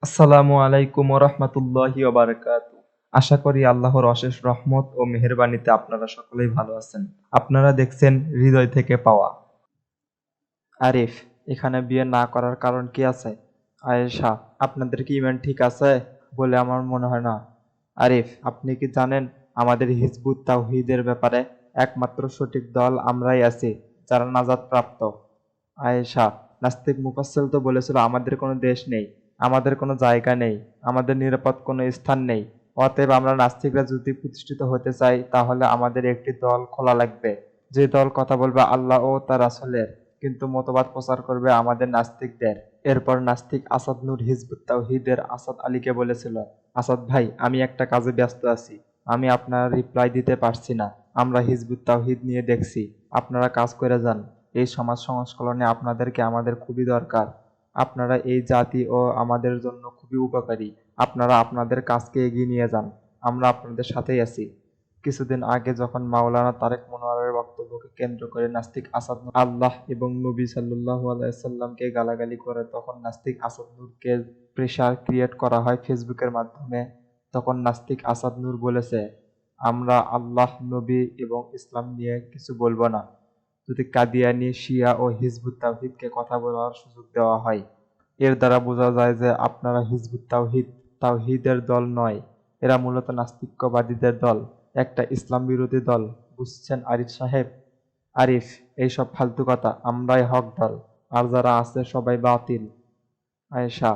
আসসালামু আলাইকুম ওরহমতুল্লাহি ওবারাকাতু। আশা করি আল্লাহর অশেষ রহমত ও মেহেরবানিতে আপনারা সকলেই ভালো আছেন। আপনারা দেখছেন হৃদয় থেকে পাওয়া। আরিফ, এখানে বিয়ে না করার কারণ কি আছে? আয়েশা, আপনাদের কি ইমান ঠিক আছে বলে আমার মনে হয় না। আরিফ, আপনি কি জানেন আমাদের হিজবুত তাওহীদের ব্যাপারে একমাত্র সঠিক দল আমরাই আছি যারা নাজাত প্রাপ্ত। আয়েশা, নাস্তিক মুফাসসিল তো বলেছিল আমাদের কোনো দেশ নেই, আমাদের কোনো জায়গা নেই, আমাদের নিরাপদ কোনো স্থান নেই। অতএব আমরা নাস্তিকরা যদি প্রতিষ্ঠিত হতে চাই তাহলে আমাদের একটি দল খোলা লাগবে, যে দল কথা বলবে আল্লাহ ও তার রাসূলের, কিন্তু মতবাদ প্রচার করবে আমাদের নাস্তিকদের। এরপর নাস্তিক আসাদ নূর হিজবুত তাওহীদের আসাদ আলীকে বলেছিল, আসাদ ভাই, আমি একটা কাজে ব্যস্ত আছি, আমি আপনার রিপ্লাই দিতে পারছি না। আমরা হিজবুত তাওহীদ নিয়ে দেখছি, আপনারা কাজ করে যান। এই সমাজ সংস্করণে আপনাদেরকে আমাদের খুবই দরকার। আপনারা এই জাতি ও আমাদের জন্য খুবই উপকারী। আপনারা আপনাদের কাজকে এগিয়ে নিয়ে যান, আমরা আপনাদের সাথেই আছি। কিছুদিন আগে যখন মাওলানা তারেক মনোয়ারের বক্তব্যকে কেন্দ্র করে নাস্তিক আসাদ নূর আল্লাহ এবং নবী সাল্লাল্লাহু আলাইহি সাল্লামকে গালাগালি করে তখন নাস্তিক আসাদ নূরকে প্রেশার ক্রিয়েট করা হয় ফেসবুকের মাধ্যমে। তখন নাস্তিক আসাদ নূর বলেছে, আমরা আল্লাহ, নবী এবং ইসলাম নিয়ে কিছু বলবো না যদি কাদিয়ানি, শিয়া ও হিজবুত তাওহীদকে কথা বলার সুযোগ দেওয়া হয়। এর দ্বারা বোঝা যায় যে আপনারা হিজবুত তাওহীদ তাওহীদের দল নয়, এরা মূলত নাস্তিক্যবাদীদের দল, একটা ইসলাম বিরোধী দল। বুঝছেন আরিফ সাহেব? আরিফ, এইসব ফালতু কথা, আমরাই হক দল, আর যারা আছে সবাই বাতিল। আয়েশা,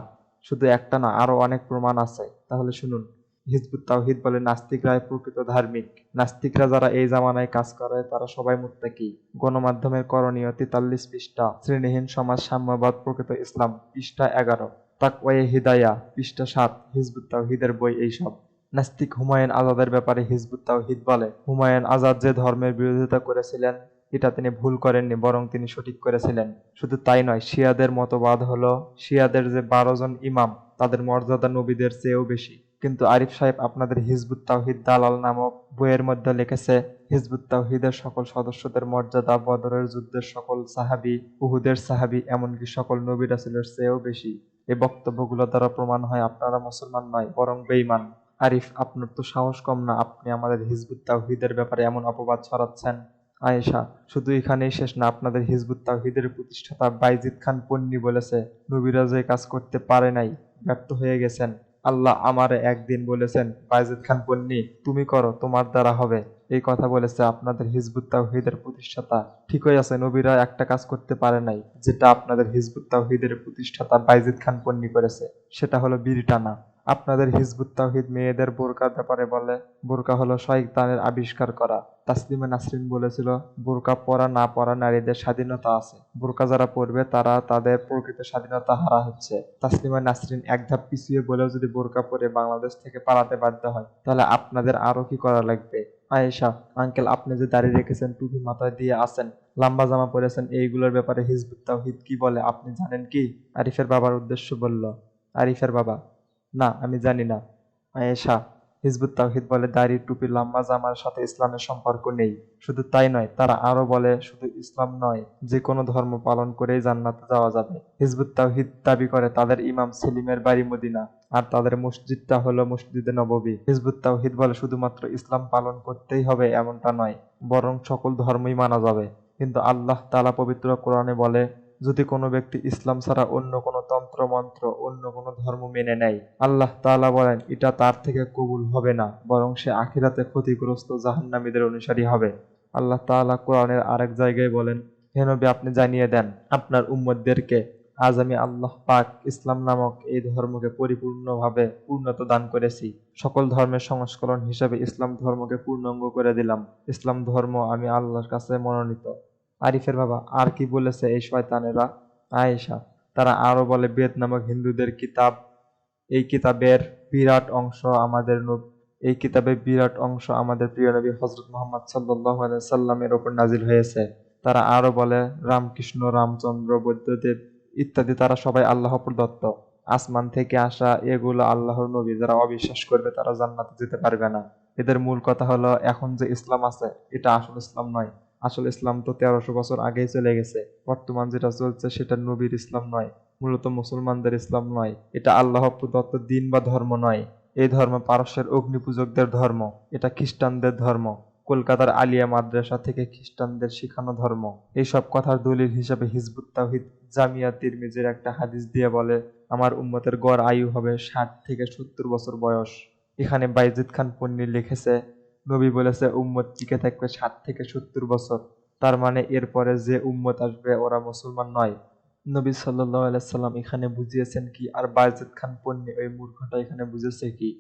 শুধু একটা না, আরো অনেক প্রমাণ আছে, তাহলে শুনুন। হিজবুত তাওহীদ বলে নাস্তিকরাই প্রকৃত ধার্মিক। নাস্তিকরা যারা এই জামানায় কাজ করে তারা সবাই মুত্তাকি। গণমাধ্যমের করণীয় ৪৩ পৃষ্ঠা, শ্রেণীহীন সমাজ, সাম্যবাদ, প্রকৃত ইসলাম পৃষ্ঠা ১১, তাকওয়ায়ে হিদায়া পৃষ্ঠা ৭, হিজবুত তাওহীদের বই এইসব। নাস্তিক হুমায়ুন আজাদের ব্যাপারে হিজবুত তাওহীদ বলে, হুমায়ুন আজাদ যে ধর্মের বিরোধিতা করেছিলেন এটা তিনি ভুল করেননি, বরং তিনি সঠিক করেছিলেন। শুধু তাই নয়, শিয়াদের মতবাদ হলো শিয়াদের যে ১২ জন ইমাম তাদের মর্যাদা নবীদের চেয়েও বেশি। কিন্তু আরিফ সাহেব আপনাদের হিজবুত তাওহীদ দালাল নামক বইয়ের মধ্যে লিখেছে হিজবুত তাওহীদের সকল সদস্যদের মর্যাদা বদরের যুদ্ধের সকল সাহাবী, উহুদের সাহাবী, এমনকি সকল নবী রাসূলের চেয়েও বেশি। এই বক্তব্যগুলো দ্বারা প্রমাণ হয় আপনারা মুসলমান নয় বরং বেঈমান। আরিফ, আপনার তো সাহস কম না, আপনি আমাদের হিজবুত তাওহীদের ব্যাপারে এমন অপবাদ ছড়াচ্ছেন। আয়েশা, শুধু এখানেই শেষ না, আপনাদের হিজবুত তাওহীদের প্রতিষ্ঠাতা বাইজিদ খান পন্নী বলেছে নবীরা যে কাজ করতে পারে নাই, ব্যর্থ হয়ে গেছেন। আল্লাহ আমারে একদিন বলেছেন, বাইজিদ খান পন্নী, তুমি করো, তোমার দ্বারা হবে। এই কথা বলেছে আপনাদের হিজবুত তাওহীদের প্রতিষ্ঠাতা। ঠিকই আছে, নবীরা একটা কাজ করতে পারে নাই যেটা আপনাদের হিজবুত তাওহীদের প্রতিষ্ঠাতা বাইজিদ খান পন্নী করেছে, সেটা হলো বিড়ি টানা। আপনাদের হিজবুত তাওহীদ মেয়েদের বোরকার ব্যাপারে বলে বোরকা হলো শয়তানের আবিষ্কার করা। তাসলিমা নাসরিন বলেছিল বোরকা পরা না পরা নারীদের স্বাধীনতা আছে, বোরকা যারা পরবে তারা তাদের প্রকৃত স্বাধীনতা হারা হচ্ছে। তাসলিমা নাসরিন এক ধাপ পিছিয়ে বলেও যদি বোরকা পরে বাংলাদেশ থেকে পালাতে বাধ্য হয় তাহলে আপনাদের আরো কি করা লাগবে। আয়েশা, আঙ্কেল, আপনি যে দাড়ি রেখেছেন, টুপি মাথায় দিয়ে আছেন, লম্বা জামা পরেছেন, এইগুলোর ব্যাপারে হিজবুত তাওহীদ কি বলে আপনি জানেন কি? আরিফের বাবার উদ্দেশ্য বলল। আরিফের বাবা, না, আমি জানি না। আয়েশা, হিজবুত তাওহীদ বলে দাড়ি, টুপি, লম্বা জামার সাথে ইসলামের সম্পর্ক নেই। শুধু তাই নয়, তারা আরো বলে শুধু ইসলাম নয়, যে কোনো ধর্ম পালন করেই জান্নাতে যাওয়া যাবে। হিজবুত তাওহীদ দাবি করে তাদের ইমাম সেলিমের বাড়ি মদিনা, আর তাদের মসজিদটা হলো মসজিদে নববী। হিজবুত তাওহীদ বলে শুধুমাত্র ইসলাম পালন করতেই হবে এমনটা নয়, বরং সকল ধর্মই মানা যাবে। কিন্তু আল্লাহ তাআলা পবিত্র কোরআনে বলে, যদি কোনো ব্যক্তি ইসলাম ছাড়া অন্য কোনো তন্ত্র মন্ত্র, অন্য কোনো ধর্ম মেনে নেয়, আল্লাহ তাআলা বলেন এটা তার থেকে কবুল হবে না, বরং সে আখিরাতে ক্ষতিগ্রস্ত জাহান্নামীদের অনুসারী হবে। আল্লাহ তাআলা কোরআনের আরেক জায়গায় বলেন, হে নবী, আপনি জানিয়ে দেন আপনার উম্মতদেরকে, আজ আমি আল্লাহ পাক ইসলাম নামক এই ধর্মকে পরিপূর্ণভাবে পূর্ণতা দান করেছি। সকল ধর্মের সংস্করণ হিসেবে ইসলাম ধর্মকে পূর্ণাঙ্গ করে দিলাম। ইসলাম ধর্ম আমি আল্লাহর কাছে মনোনীত। আরিফের বাবা, আর কি বলেছে এই শয়তানেরা? আয়েশা, তারা আরো বলে বেদ নামক হিন্দুদের কিতাব, এই কিতাবের বিরাট অংশ আমাদের এই কিতাবের বিরাট অংশ আমাদের প্রিয় নবী হযরত মুহাম্মদ সাল্লাল্লাহু আলাইহি সাল্লামের উপর নাজিল হয়েছে। তারা আরো বলে রামকৃষ্ণ, রামচন্দ্র, বৌদ্ধদেব ইত্যাদি তারা সবাই আল্লাহ প্রদত্ত, আসমান থেকে আসা, এগুলো আল্লাহর নবী। যারা অবিশ্বাস করবে তারা জান্নাতে যেতে পারবে না। এদের মূল কথা হলো এখন যে ইসলাম আছে এটা আসল ইসলাম নয়। আসল ইসলাম তো ১৩০০ বছর আগেই চলে গেছে। বর্তমান যেটা চলছে সেটা নবীর ইসলাম নয়। মূলত মুসলমানদের ইসলাম নয়, এটা আল্লাহ প্রদত্ত দিন বা ধর্ম নয়। এই ধর্ম পারস্যের অগ্নিপূজকদের ধর্ম, এটা খ্রিস্টানদের ধর্ম, কলকাতার আলিয়া মাদ্রাসা থেকে খ্রিস্টানদের শিখানো ধর্ম। এইসব কথার দলিল হিসেবে হিজবুত তাওহীদ জামিয়া তিরমিজির একটা হাদিস দিয়ে বলে, আমার উম্মতের গড় আয়ু হবে 60 থেকে 70 বছর বয়স। এখানে বাইজিদ খান পন্নী লিখেছে, নবী বলেছে উম্মত টিকে থাকবে 60 থেকে 70 বছর। তার মানে এরপরে যে উম্মত আসবে ওরা মুসলমান নয়। নবী সাল্লাল্লাহু আলাইহি সাল্লাম এখানে বুঝিয়েছেন কি, আর বাইজিদ খান পন্নী ওই মূর্খটা এখানে বুঝেছে কি?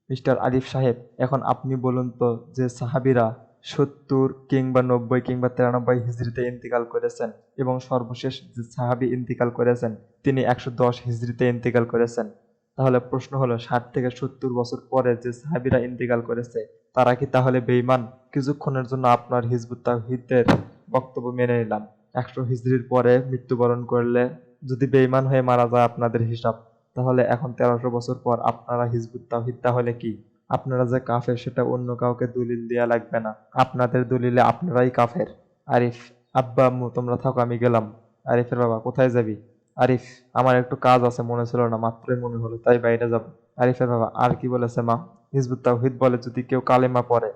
মিস্টার আরিফ সাহেব, এখন আপনি বলুন তো, যে সাহাবীরা 70 কিংবা 90 কিংবা 93 হিজরিতে ইন্তিকাল করেছেন এবং সর্বশেষ যে সাহাবী ইন্তিকাল করেছেন তিনি 110 হিজরিতে ইন্তিকাল করেছেন, তাহলে প্রশ্ন হলো 60 থেকে 70 বছর পরে যে সাহাবীরা ইন্তিকাল করেছে তারা কি তাহলে বেঈমান? কিছুক্ষণের জন্য আপনার হিজবুত তাওহীদের বক্তব্য মেনে নিলাম, 100 হিজরির পরে মৃত্যুবরণ করলে যদি বেঈমান হয়ে মারা যায় আপনাদের হিসাব, তাহলে এখন 1300 বছর পর আপনারা হিজবুত তাওহীদ তাহলে কি? আপনারা যে কাফের সেটা অন্য কাউকে দলিল দেয়া লাগবে না, আপনাদের দলিলে আপনারাই কাফের। আরিফ, আব্বা আম্মু তোমরা থাকো, আমি গেলাম। আরিফের বাবা, কোথায় যাবি? আরিফ, আমার একটু কাজ আছে, মনে ছিল না, মাত্রই মনে হলো, তাই বাইরে যাব। আরিফের বাবা, আর কি বলেছে মা? হিজবুত তাওহীদ বলে যদি কেউ কালেমা পড়ে,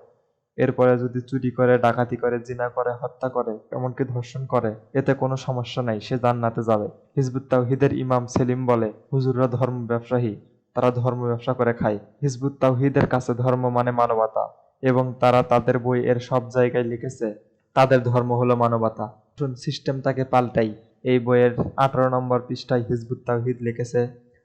এরপরে যদি চুরি করে, ডাকাতি করে, জিনা করে, হত্যা করে, এমনকি ধর্ষণ করে, এতে কোনো সমস্যা নাই, সে জান্নাতে যাবে। হিজবুত তাওহীদের ইমাম সেলিম বলে, হুজুররা ধর্ম ব্যবসায়ী, তারা ধর্ম ব্যবসা করে খায়। হিজবুত তাওহীদের কাছে ধর্ম মানে মানবতা, এবং তারা তাদের বই এর সব জায়গায় লিখেছে তাদের ধর্ম হলো মানবতা। সিস্টেমটাকে পাল্টাই। এই বইয়ের 18 নম্বর পৃষ্ঠায় হিজবুত তাওহীদ লিখেছে,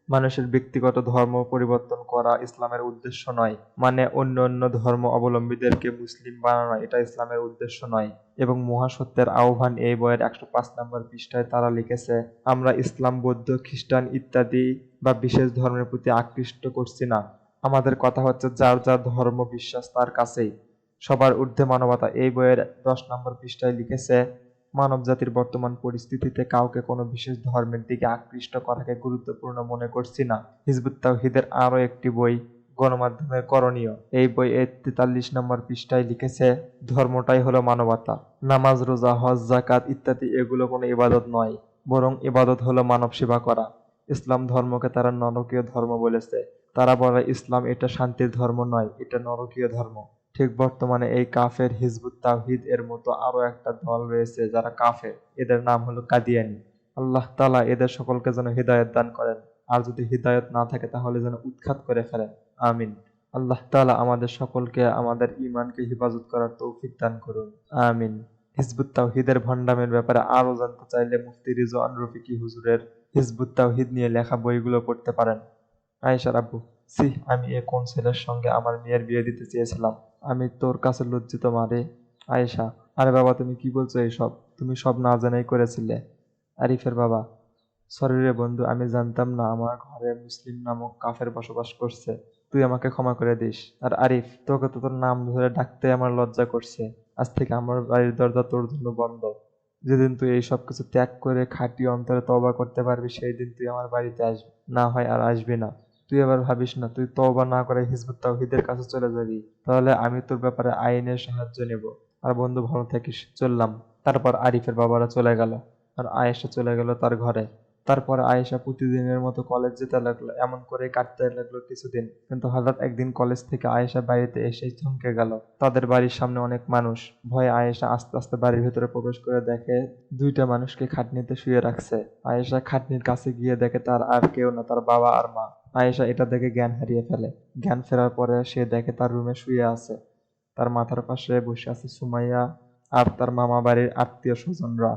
মানুষের ব্যক্তিগত ধর্ম পরিবর্তন করা ইসলামের উদ্দেশ্য নয়, মানে অন্য অন্য ধর্ম অবলম্বীদেরকে মুসলিম বানানো এটা ইসলামের উদ্দেশ্য নয়। এবং মহাসত্যের আহ্বান এই বইয়ের 105 নম্বর পৃষ্ঠায় তারা লিখেছে, আমরা ইসলাম, বৌদ্ধ, খ্রিস্টান ইত্যাদি বা বিশেষ ধর্মের প্রতি আকৃষ্ট করছি না। আমাদের কথা হচ্ছে যার যার ধর্ম বিশ্বাস তার কাছেই, সবার ঊর্ধ্বে মানবতা। এই বইয়ের 10 নম্বর পৃষ্ঠায় লিখেছে, মানবজাতির বর্তমান পরিস্থিতিতে কাউকে কোনো বিশেষ ধর্মের দিকে আকৃষ্ট করাকে গুরুত্বপূর্ণ মনে করছি না। হিজবুত তাওহীদের আরো একটি বই, গণমাধ্যমের করণীয়, এই বই এর 43 নম্বর পৃষ্ঠায় লিখেছে, ধর্মটাই হলো মানবতা। নামাজ, রোজা, হজ, যাকাত ইত্যাদি এগুলো কোনো ইবাদত নয়, বরং ইবাদত হলো মানব সেবা করা। ইসলাম ধর্মকে তারা নরকীয় ধর্ম বলেছে। তারা বলে ইসলাম এটা শান্তির ধর্ম নয়, এটা নরকীয় ধর্ম। ঠিক বর্তমানে এই কাফের হিজবুত তাওহীদ এর মতো আরো একটা দল রয়েছে যারা কাফের, এদের নাম হলো কাদিয়ানী। আল্লাহ তাআলা এদের সকলকে যেন হিদায়াত দান করেন, আর যদি হিদায়াত না থাকে তাহলে যেন উৎখাত করে ফেলেন। আমিন। আল্লাহ তাআলা আমাদের সকলকে আমাদের ঈমানকে হেফাজত করার তৌফিক দান করুন। আমিন। হিজবুত তাওহীদের ভণ্ডামের ব্যাপারে আরো জানতে চাইলে মুফতি রিজওয়ান রফিকি হুজুরের হিজবুত তাওহীদ নিয়ে লেখা বইগুলো পড়তে পারেন। আয়েশার আব্বু, ছি, আমি এ কোন ছেলের সঙ্গে আমার মেয়ের বিয়ে দিতে চেয়েছিলাম? আমি তোর কাছে লজ্জিত মারে। আয়েশা, আরে বাবা তুমি কি বলছো এইসব? তুমি সব না জেনেই করেছিলে। আরিফের বাবা, সরি রে বন্ধু, আমি জানতাম না আমার ঘরে মুসলিম নামক কাফের বসবাস করছে, তুই আমাকে ক্ষমা করে দিস। আর আরিফ, তোকে তো তোর নাম ধরে ডাকতে আমার লজ্জা করছে, আজ থেকে আমার বাড়ির দরজা তোর জন্য বন্ধ। যেদিন তুই এই সব কিছু ত্যাগ করে খাঁটি অন্তরে তওবা করতে পারবি সেই দিন তুই আমার বাড়িতে আসবি, না হয় আর আসবি না। তুই আবার ভাবিস না তুই তওবা না করে হিজবুত তাওহীদের কাছে চলে যাবি, তাহলে আমি তোর ব্যাপারে আইনের সাহায্য নেব। আর বন্ধু ভালো থাকিস, চললাম। তারপর আরিফের বাবারা চলে গেল, আর আয়েশা চলে গেল তার ঘরে। তারপর আয়েশা প্রতিদিনের মতো কলেজ যেতে লাগলো, এমন করে কাটতে লাগলো কিছুদিন। কিন্তু হঠাৎ একদিন কলেজ থেকে আয়েশা বাড়িতে এসে থমকে গেল। তাদের বাড়ির সামনে অনেক মানুষ। ভয়ে আয়েশা আস্তে আস্তে বাড়ির ভেতরে প্রবেশ করে দেখে দুইটা মানুষকে খাটনিতে শুয়ে রাখছে। আয়েশা খাটনির কাছে গিয়ে দেখে তার আর কেউ না, তার বাবা আর মা। আয়েশা এটা দেখে জ্ঞান হারিয়ে ফেলে। জ্ঞান ফেরার পরে সে দেখে তার রুমে শুয়ে আছে, তার মাথার পাশে বসে আছে সুমাইয়া আর তার মামা বাড়ির আত্মীয় স্বজনরা।